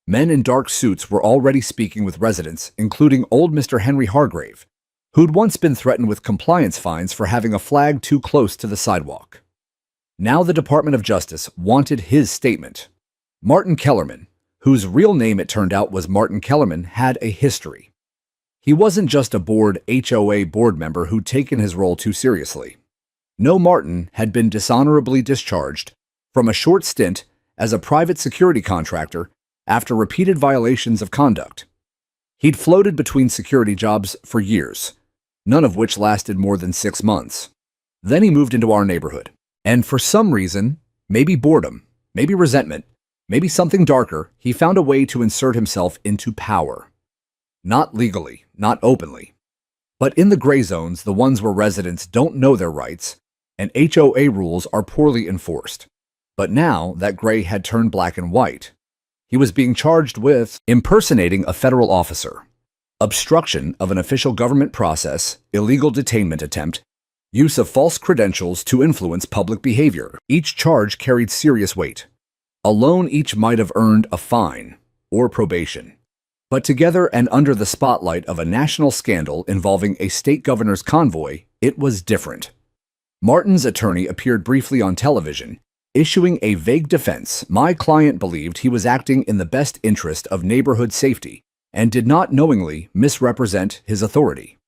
Men in dark suits were already speaking with residents, including old Mr. Henry Hargrave, who'd once been threatened with compliance fines for having a flag too close to the sidewalk. Now the Department of Justice wanted his statement. Martin Kellerman, whose real name it turned out was Martin Kellerman, had a history. He wasn't just a HOA board member who'd taken his role too seriously. No, Martin had been dishonorably discharged from a short stint as a private security contractor after repeated violations of conduct. He'd floated between security jobs for years, none of which lasted more than 6 months. Then he moved into our neighborhood. And for some reason, maybe boredom, maybe resentment, maybe something darker, he found a way to insert himself into power. Not legally, not openly, but in the gray zones, the ones where residents don't know their rights and HOA rules are poorly enforced. But now that gray had turned black and white. He was being charged with impersonating a federal officer, obstruction of an official government process, illegal detainment attempt, use of false credentials to influence public behavior. Each charge carried serious weight. Alone, each might have earned a fine or probation. But together and under the spotlight of a national scandal involving a state governor's convoy, it was different. Martin's attorney appeared briefly on television, issuing a vague defense. My client believed he was acting in the best interest of neighborhood safety and did not knowingly misrepresent his authority.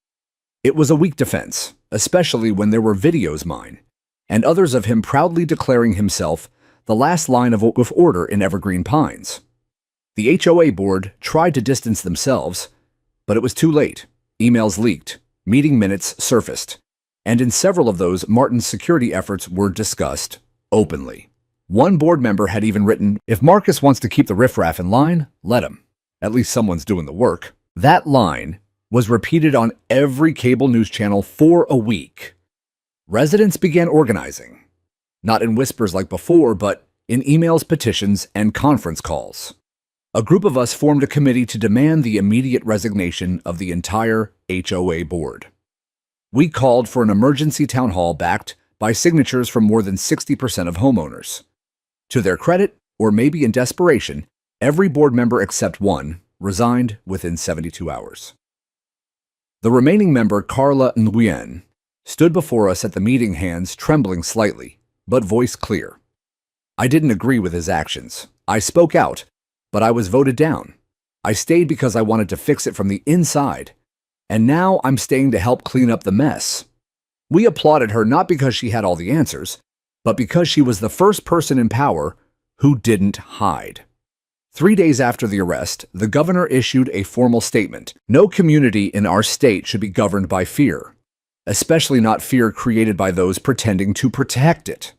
It was a weak defense, especially when there were videos mine, and others of him proudly declaring himself the last line of order in Evergreen Pines. The HOA board tried to distance themselves, but it was too late. Emails leaked, meeting minutes surfaced, and in several of those, Martin's security efforts were discussed openly. One board member had even written, "If Marcus wants to keep the riffraff in line, let him. At least someone's doing the work." That line was repeated on every cable news channel for a week. Residents began organizing, not in whispers like before, but in emails, petitions, and conference calls. A group of us formed a committee to demand the immediate resignation of the entire HOA board. We called for an emergency town hall backed by signatures from more than 60% of homeowners. To their credit, or maybe in desperation, every board member except one resigned within 72 hours. The remaining member, Carla Nguyen, stood before us at the meeting, hands trembling slightly, but voice clear. I didn't agree with his actions. I spoke out, but I was voted down. I stayed because I wanted to fix it from the inside. And now I'm staying to help clean up the mess. We applauded her not because she had all the answers, but because she was the first person in power who didn't hide. 3 days after the arrest, the governor issued a formal statement. No community in our state should be governed by fear, especially not fear created by those pretending to protect it.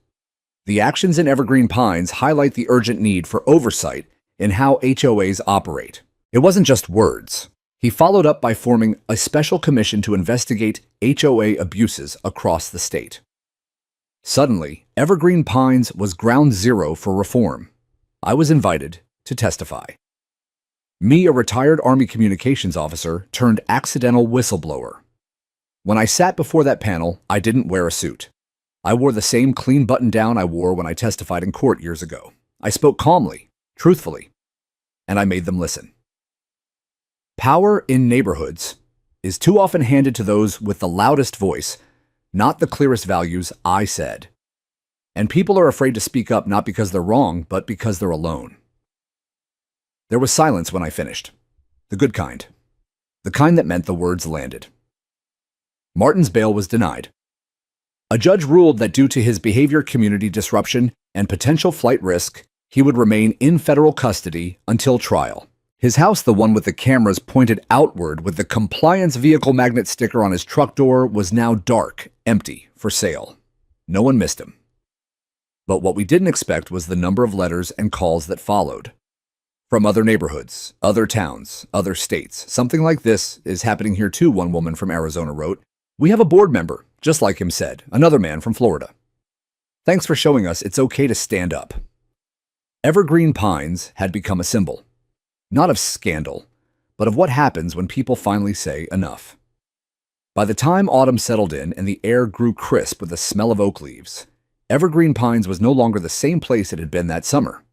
The actions in Evergreen Pines highlight the urgent need for oversight in how HOAs operate. It wasn't just words. He followed up by forming a special commission to investigate HOA abuses across the state. Suddenly, Evergreen Pines was ground zero for reform. I was invited to testify. Me, a retired Army communications officer turned accidental whistleblower. When I sat before that panel, I didn't wear a suit. I wore the same clean button-down I wore when I testified in court years ago. I spoke calmly, truthfully, and I made them listen. Power in neighborhoods is too often handed to those with the loudest voice, not the clearest values, I said. And people are afraid to speak up not because they're wrong, but because they're alone. There was silence when I finished. The good kind. The kind that meant the words landed. Martin's bail was denied. A judge ruled that due to his behavior, community disruption, and potential flight risk, he would remain in federal custody until trial. His house, the one with the cameras pointed outward with the compliance vehicle magnet sticker on his truck door, was now dark, empty, for sale. No one missed him. But what we didn't expect was the number of letters and calls that followed. From other neighborhoods, other towns, other states. Something like this is happening here too, one woman from Arizona wrote. We have a board member, just like him said, another man from Florida. Thanks for showing us it's okay to stand up. Evergreen Pines had become a symbol. Not of scandal, but of what happens when people finally say enough. By the time autumn settled in and the air grew crisp with the smell of oak leaves, Evergreen Pines was no longer the same place it had been that summer.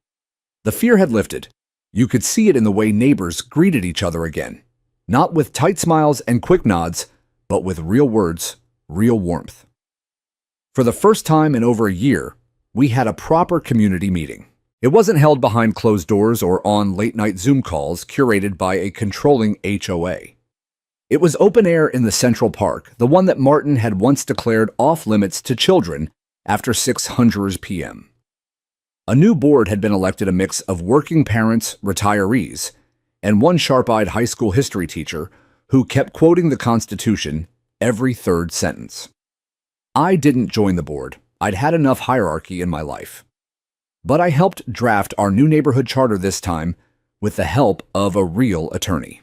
The fear had lifted. You could see it in the way neighbors greeted each other again, not with tight smiles and quick nods, but with real words, real warmth. For the first time in over a year, we had a proper community meeting. It wasn't held behind closed doors or on late-night Zoom calls curated by a controlling HOA. It was open air in the Central Park, the one that Martin had once declared off-limits to children after 600 p.m. A new board had been elected, a mix of working parents, retirees, and one sharp-eyed high school history teacher who kept quoting the Constitution every third sentence. I didn't join the board. I'd had enough hierarchy in my life. But I helped draft our new neighborhood charter this time with the help of a real attorney.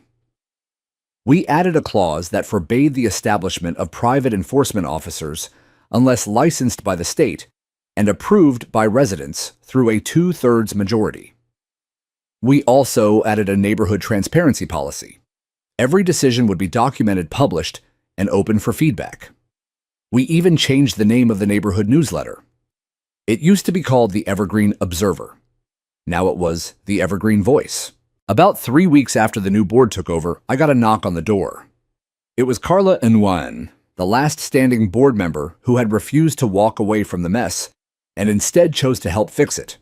We added a clause that forbade the establishment of private enforcement officers unless licensed by the state and approved by residents through a 2/3 majority. We also added a neighborhood transparency policy. Every decision would be documented, published, and open for feedback. We even changed the name of the neighborhood newsletter. It used to be called the Evergreen Observer. Now it was the Evergreen Voice. About 3 weeks after the new board took over, I got a knock on the door. It was Carla Nguyen, the last standing board member who had refused to walk away from the mess and instead chose to help fix it.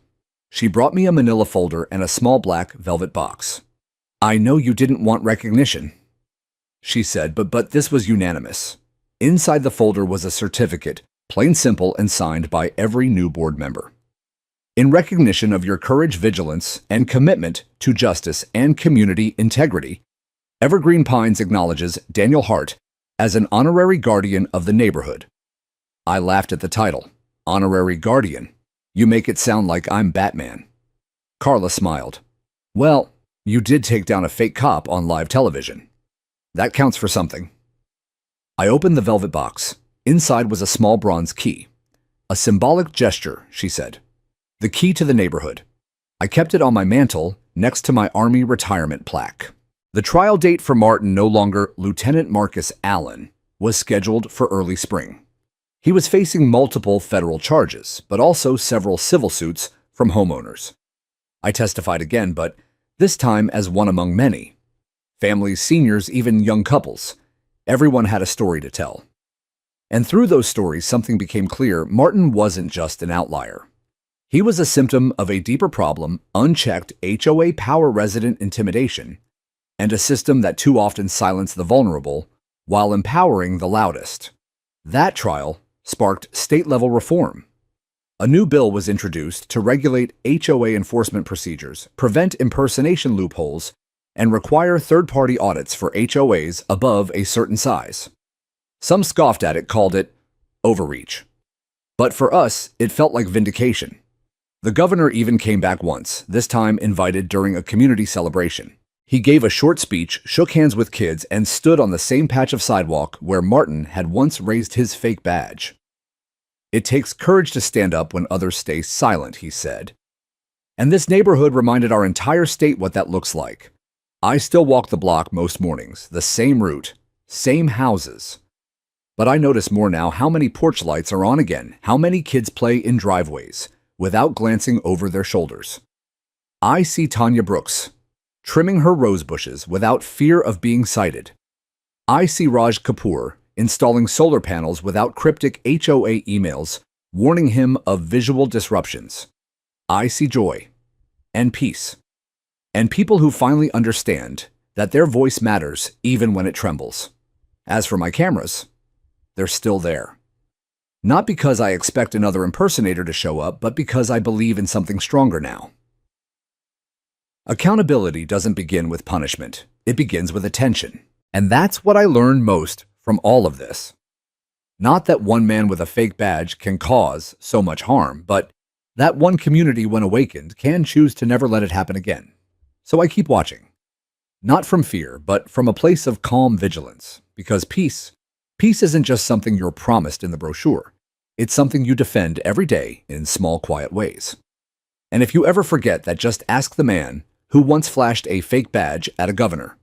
She brought me a manila folder and a small black velvet box. I know you didn't want recognition, she said, but this was unanimous. Inside the folder was a certificate, plain simple and signed by every new board member. In recognition of your courage, vigilance, and commitment to justice and community integrity, Evergreen Pines acknowledges Daniel Hart as an honorary guardian of the neighborhood. I laughed at the title, Honorary Guardian. You make it sound like I'm Batman. Carla smiled. Well, you did take down a fake cop on live television. That counts for something. I opened the velvet box. Inside was a small bronze key. A symbolic gesture, she said. The key to the neighborhood. I kept it on my mantle next to my Army retirement plaque. The trial date for Martin, no longer Lieutenant Marcus Allen, was scheduled for early spring. He was facing multiple federal charges, but also several civil suits from homeowners. I testified again, but this time as one among many. Families, seniors, even young couples. Everyone had a story to tell. And through those stories, something became clear. Martin wasn't just an outlier. He was a symptom of a deeper problem, unchecked HOA power resident intimidation and a system that too often silenced the vulnerable while empowering the loudest. That trial sparked state-level reform. A new bill was introduced to regulate HOA enforcement procedures, prevent impersonation loopholes, and require third-party audits for HOAs above a certain size. Some scoffed at it, called it overreach. But for us, it felt like vindication. The governor even came back once, this time invited during a community celebration. He gave a short speech, shook hands with kids, and stood on the same patch of sidewalk where Martin had once raised his fake badge. "It takes courage to stand up when others stay silent," he said. And this neighborhood reminded our entire state what that looks like. I still walk the block most mornings, the same route, same houses. But I notice more now how many porch lights are on again, how many kids play in driveways, without glancing over their shoulders. I see Tanya Brooks trimming her rose bushes without fear of being sighted. I see Raj Kapoor installing solar panels without cryptic HOA emails warning him of visual disruptions. I see joy and peace, and people who finally understand that their voice matters even when it trembles. As for my cameras, they're still there. Not because I expect another impersonator to show up, but because I believe in something stronger now. Accountability doesn't begin with punishment. It begins with attention. And that's what I learned most from all of this. Not that one man with a fake badge can cause so much harm, but that one community, when awakened, can choose to never let it happen again. So I keep watching. Not from fear, but from a place of calm vigilance. Because peace isn't just something you're promised in the brochure. It's something you defend every day in small, quiet ways. And if you ever forget that, just ask the man who once flashed a fake badge at a governor.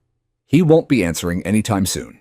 He won't be answering anytime soon.